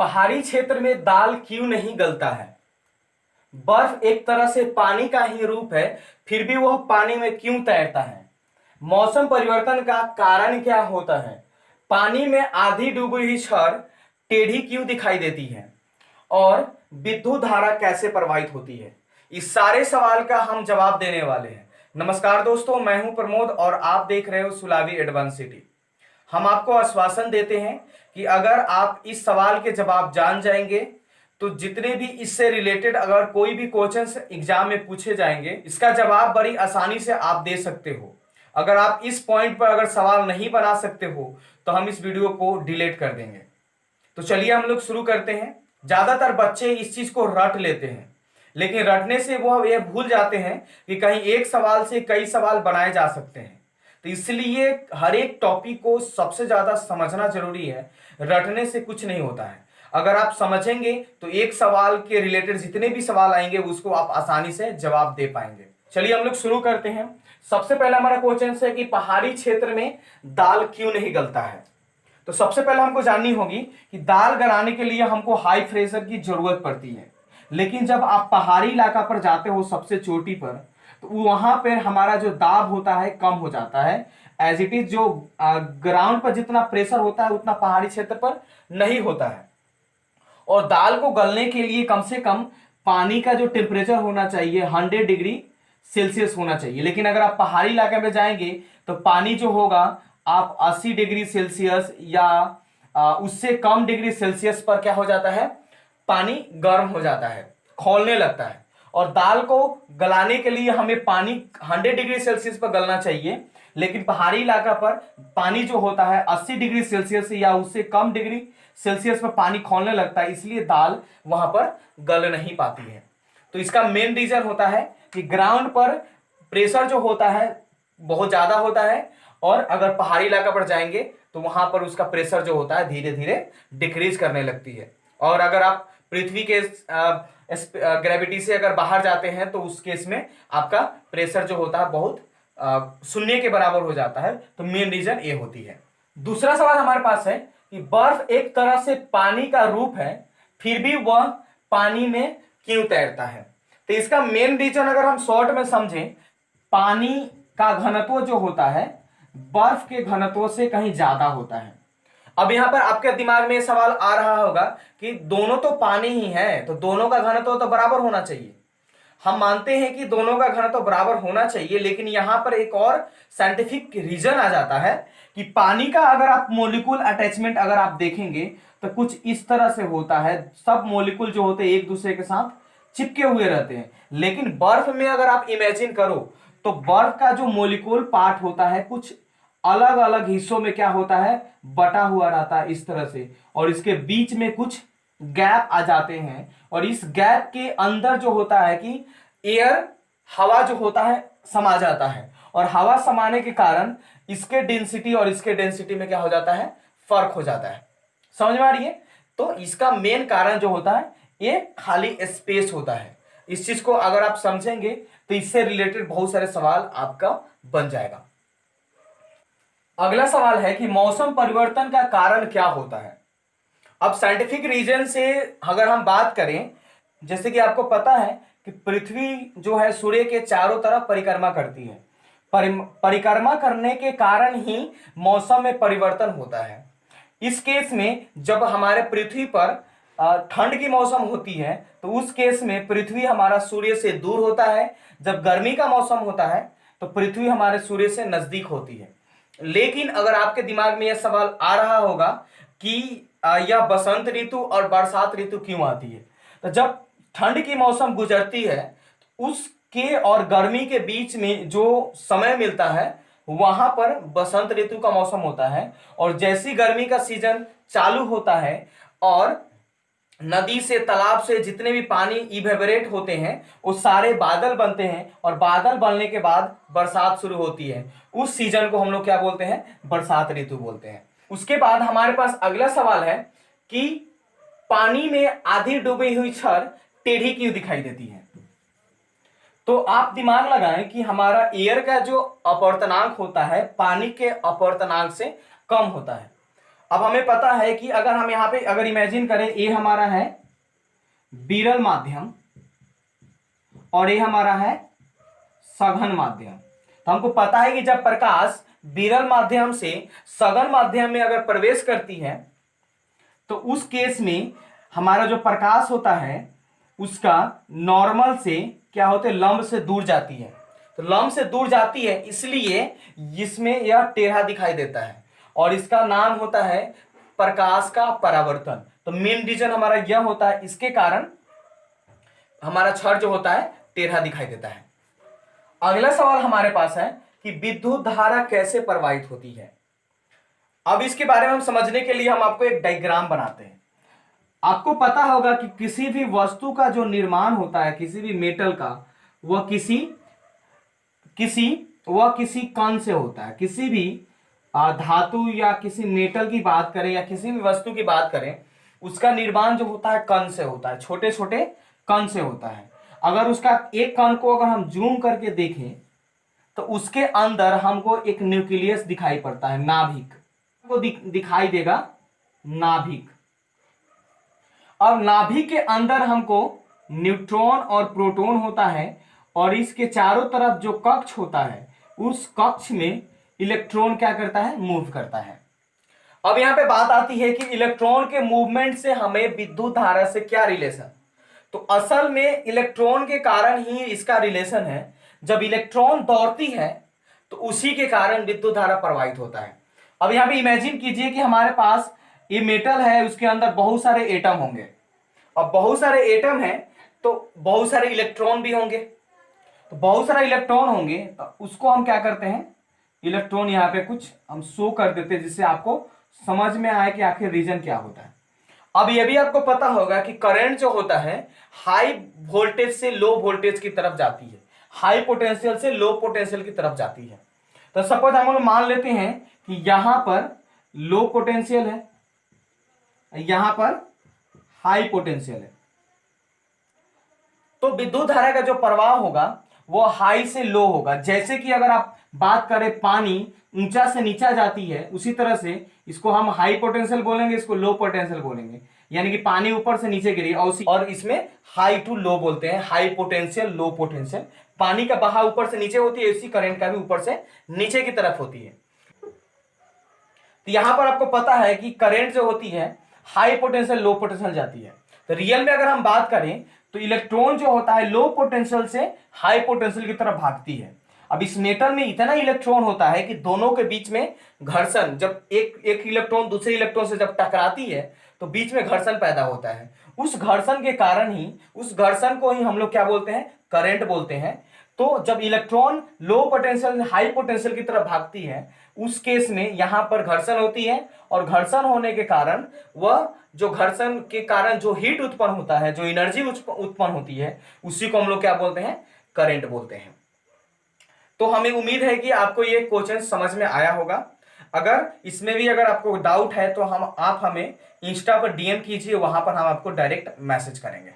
पहाड़ी क्षेत्र में दाल क्यों नहीं गलता है। बर्फ एक तरह से पानी का ही रूप है, फिर भी वह पानी में क्यों तैरता है। मौसम परिवर्तन का कारण क्या होता है। पानी में आधी डूबी हुई छड़ टेढ़ी क्यों दिखाई देती है और विद्युत धारा कैसे प्रवाहित होती है। इस सारे सवाल का हम जवाब देने वाले हैं। नमस्कार दोस्तों, मैं हूं प्रमोद और आप देख रहे हो सुलावी एडवांस सिटी। हम आपको आश्वासन देते हैं कि अगर आप इस सवाल के जवाब जान जाएंगे तो जितने भी इससे रिलेटेड अगर कोई भी क्वेश्चंस एग्जाम में पूछे जाएंगे, इसका जवाब बड़ी आसानी से आप दे सकते हो। अगर आप इस पॉइंट पर अगर सवाल नहीं बना सकते हो तो हम इस वीडियो को डिलीट कर देंगे। तो चलिए हम लोग शुरू करते हैं। ज्यादातर बच्चे इस चीज को रट लेते हैं, लेकिन रटने से वो ये भूल जाते हैं कि कहीं एक सवाल से कई सवाल बनाए जा सकते हैं। तो इसलिए हर एक टॉपिक को सबसे ज्यादा समझना जरूरी है। रटने से कुछ नहीं होता है। अगर आप समझेंगे तो एक सवाल के रिलेटेड जितने भी सवाल आएंगे उसको आप आसानी से जवाब दे पाएंगे। चलिए हम लोग शुरू करते हैं। सबसे पहला हमारा क्वेश्चन है कि पहाड़ी क्षेत्र में दाल क्यों नहीं गलता है। तो सबसे पहले हमको जाननी होगी कि दाल गलाने के लिए हमको हाई प्रेशर की जरूरत पड़ती है, लेकिन जब आप पहाड़ी इलाका पर जाते हो सबसे चोटी पर, तो वहां पर हमारा जो दाब होता है कम हो जाता है। एज इट इज जो ग्राउंड पर जितना प्रेशर होता है उतना पहाड़ी क्षेत्र पर नहीं होता है। और दाल को गलने के लिए कम से कम पानी का जो टेम्परेचर होना चाहिए 100 डिग्री सेल्सियस होना चाहिए, लेकिन अगर आप पहाड़ी इलाके में जाएंगे तो पानी जो होगा आप 80 डिग्री सेल्सियस या उससे कम डिग्री सेल्सियस पर क्या हो जाता है, पानी गर्म हो जाता है, खौलने लगता है। और दाल को गलाने के लिए हमें पानी 100 डिग्री सेल्सियस पर गलना चाहिए, लेकिन पहाड़ी इलाका पर पानी जो होता है 80 डिग्री सेल्सियस या उससे कम डिग्री सेल्सियस पर पानी खौलने लगता है, इसलिए दाल वहां पर गल नहीं पाती है। तो इसका मेन रीजन होता है कि ग्राउंड पर प्रेशर जो होता है बहुत ज्यादा होता है, और अगर पहाड़ी इलाका पर जाएंगे तो वहां पर उसका प्रेशर जो होता है धीरे धीरे डिक्रीज करने लगती है। और अगर आप पृथ्वी के ग्रेविटी से अगर बाहर जाते हैं तो उस केस में आपका प्रेशर जो होता है बहुत शून्य के बराबर हो जाता है। तो मेन रीजन ये होती है। दूसरा सवाल हमारे पास है कि बर्फ एक तरह से पानी का रूप है, फिर भी वह पानी में क्यों तैरता है। तो इसका मेन रीजन अगर हम शॉर्ट में समझें, पानी का घनत्व जो होता है बर्फ के घनत्व से कहीं ज्यादा होता है। अब यहां पर आपके दिमाग में सवाल आ रहा होगा कि दोनों तो पानी ही है, तो दोनों का घनत्व तो बराबर होना चाहिए। हम मानते हैं कि दोनों का घनत्व बराबर होना चाहिए, लेकिन यहां पर एक और साइंटिफिक रीजन आ जाता है कि पानी का अगर आप मोलिकुल अटैचमेंट अगर आप देखेंगे तो कुछ इस तरह से होता है। सब मोलिकुल जो होते हैं एक दूसरे के साथ चिपके हुए रहते हैं, लेकिन बर्फ में अगर आप इमेजिन करो तो बर्फ का जो मोलिकुल पार्ट होता है कुछ अलग अलग हिस्सों में क्या होता है, बटा हुआ रहता है इस तरह से, और इसके बीच में कुछ गैप आ जाते हैं। और इस गैप के अंदर जो होता है कि एयर हवा जो होता है समा जाता है, और हवा समाने के कारण इसके डेंसिटी और इसके डेंसिटी में क्या हो जाता है, फर्क हो जाता है। समझ में आ रही है। तो इसका मेन कारण जो होता है ये खाली स्पेस होता है। इस चीज को अगर आप समझेंगे तो इससे रिलेटेड बहुत सारे सवाल आपका बन जाएगा। अगला सवाल है कि मौसम परिवर्तन का कारण क्या होता है। अब साइंटिफिक रीजन से अगर हम बात करें, जैसे कि आपको पता है कि पृथ्वी जो है सूर्य के चारों तरफ परिक्रमा करती है। परिक्रमा करने के कारण ही मौसम में परिवर्तन होता है। इस केस में जब हमारे पृथ्वी पर ठंड की मौसम होती है तो उस केस में पृथ्वी हमारा सूर्य से दूर होता है। जब गर्मी का मौसम होता है तो पृथ्वी हमारे सूर्य से नजदीक होती है। लेकिन अगर आपके दिमाग में यह सवाल आ रहा होगा कि यह बसंत ऋतु और बरसात ऋतु क्यों आती है, तो जब ठंड की मौसम गुजरती है उसके और गर्मी के बीच में जो समय मिलता है वहां पर बसंत ऋतु का मौसम होता है। और जैसी गर्मी का सीजन चालू होता है और नदी से तालाब से जितने भी पानी इवेपोरेट होते हैं वो सारे बादल बनते हैं, और बादल बनने के बाद बरसात शुरू होती है। उस सीजन को हम लोग क्या बोलते हैं, बरसात ऋतु बोलते हैं। उसके बाद हमारे पास अगला सवाल है कि पानी में आधी डूबी हुई छड़ टेढ़ी क्यों दिखाई देती है। तो आप दिमाग लगाएं कि हमारा एयर का जो अपवर्तनांक होता है पानी के अपवर्तनांक से कम होता है, अब हमें पता है कि अगर हम यहां पे अगर इमेजिन करें, ए हमारा है विरल माध्यम और ये हमारा है सघन माध्यम। तो हमको पता है कि जब प्रकाश विरल माध्यम से सघन माध्यम में अगर प्रवेश करती है तो उस केस में हमारा जो प्रकाश होता है उसका नॉर्मल से क्या होते हैं, लंब से दूर जाती है। तो लंब से दूर जाती है इसलिए इसमें यह टेढ़ा दिखाई देता है और इसका नाम होता है प्रकाश का परावर्तन। तो मेन रीजन हमारा यह होता है, इसके कारण हमारा छड़ जो होता है टेढ़ा दिखाई देता है। अगला सवाल हमारे पास है कि विद्युत धारा कैसे प्रवाहित होती है। अब इसके बारे में हम समझने के लिए हम आपको एक डायग्राम बनाते हैं। आपको पता होगा कि किसी भी वस्तु का जो निर्माण होता है, किसी भी मेटल का, वह किसी कण से होता है। किसी भी धातु या किसी मेटल की बात करें या किसी भी वस्तु की बात करें, उसका निर्माण जो होता है कण से होता है, छोटे छोटे कण से होता है। अगर उसका एक कण को अगर हम जूम करके देखें तो उसके अंदर हमको एक न्यूक्लियस दिखाई पड़ता है, नाभिक को दिखाई देगा, नाभिक। अब नाभिक के अंदर हमको न्यूट्रॉन और प्रोटॉन होता है और इसके चारों तरफ जो कक्ष होता है उस कक्ष में इलेक्ट्रॉन क्या करता है, मूव करता है। अब यहां पे बात आती है कि इलेक्ट्रॉन के मूवमेंट से हमें विद्युत धारा से क्या रिलेशन। तो असल में इलेक्ट्रॉन के कारण ही इसका रिलेशन है। जब इलेक्ट्रॉन दौड़ती है तो उसी के कारण विद्युत धारा प्रवाहित होता है। अब यहां पे इमेजिन कीजिए कि हमारे पास ये मेटल है, उसके अंदर बहुत सारे एटम होंगे। अब बहुत सारे एटम हैं तो बहुत सारे इलेक्ट्रॉन भी होंगे। तो बहुत सारे इलेक्ट्रॉन होंगे तो उसको हम क्या करते हैं, इलेक्ट्रॉन यहाँ पे कुछ हम शो कर देते हैं जिससे आपको समझ में आए कि आखिर रीजन क्या होता है। अब यह भी आपको पता होगा कि करंट जो होता है हाई वोल्टेज से लो वोल्टेज की तरफ जाती है, हाई पोटेंशियल से लो पोटेंशियल की तरफ जाती है। तो सपोज हम लोग मान लेते हैं कि यहां पर लो पोटेंशियल है, यहां पर हाई पोटेंशियल है। तो विद्युत धारा का जो प्रवाह होगा वो हाई से लो होगा। जैसे कि अगर आप बात करें पानी ऊंचा से नीचा जाती है, उसी तरह से इसको हम हाई पोटेंशियल बोलेंगे, इसको लो पोटेंशियल बोलेंगे। यानी कि पानी ऊपर से नीचे गिरी और इसमें हाई टू लो बोलते हैं, हाई पोटेंशियल लो पोटेंशियल। पानी का बहाव ऊपर से नीचे होती है, इसी करंट का भी ऊपर से नीचे की तरफ होती है। तो यहां पर आपको पता है कि करंट जो होती है हाई पोटेंशियल लो पोटेंशियल जाती है। तो रियल में अगर हम बात करें तो इलेक्ट्रॉन जो होता है लो पोटेंशियल से हाई पोटेंशियल की तरफ भागती है। अब इस मेटल में इतना इलेक्ट्रॉन होता है कि दोनों के बीच में घर्षण, जब एक इलेक्ट्रॉन दूसरे इलेक्ट्रॉन से जब टकराती है तो बीच में घर्षण पैदा होता है। उस घर्षण के कारण ही, उस घर्षण को ही हम लोग क्या बोलते हैं, करंट बोलते हैं। तो जब electron low potential high potential की तरफ भागती है उस केस में यहां पर घर्षण होती है और घर्षण होने के कारण वह जो घर्षण के कारण जो हीट उत्पन्न होता है, जो एनर्जी उत्पन्न होती है, उसी को हम लोग क्या बोलते हैं, करंट बोलते हैं। तो हमें उम्मीद है कि आपको ये क्वेश्चन समझ में आया होगा। अगर इसमें भी अगर आपको डाउट है तो आप हमें इंस्टा पर डीएम कीजिए, वहां पर हम आपको डायरेक्ट मैसेज करेंगे।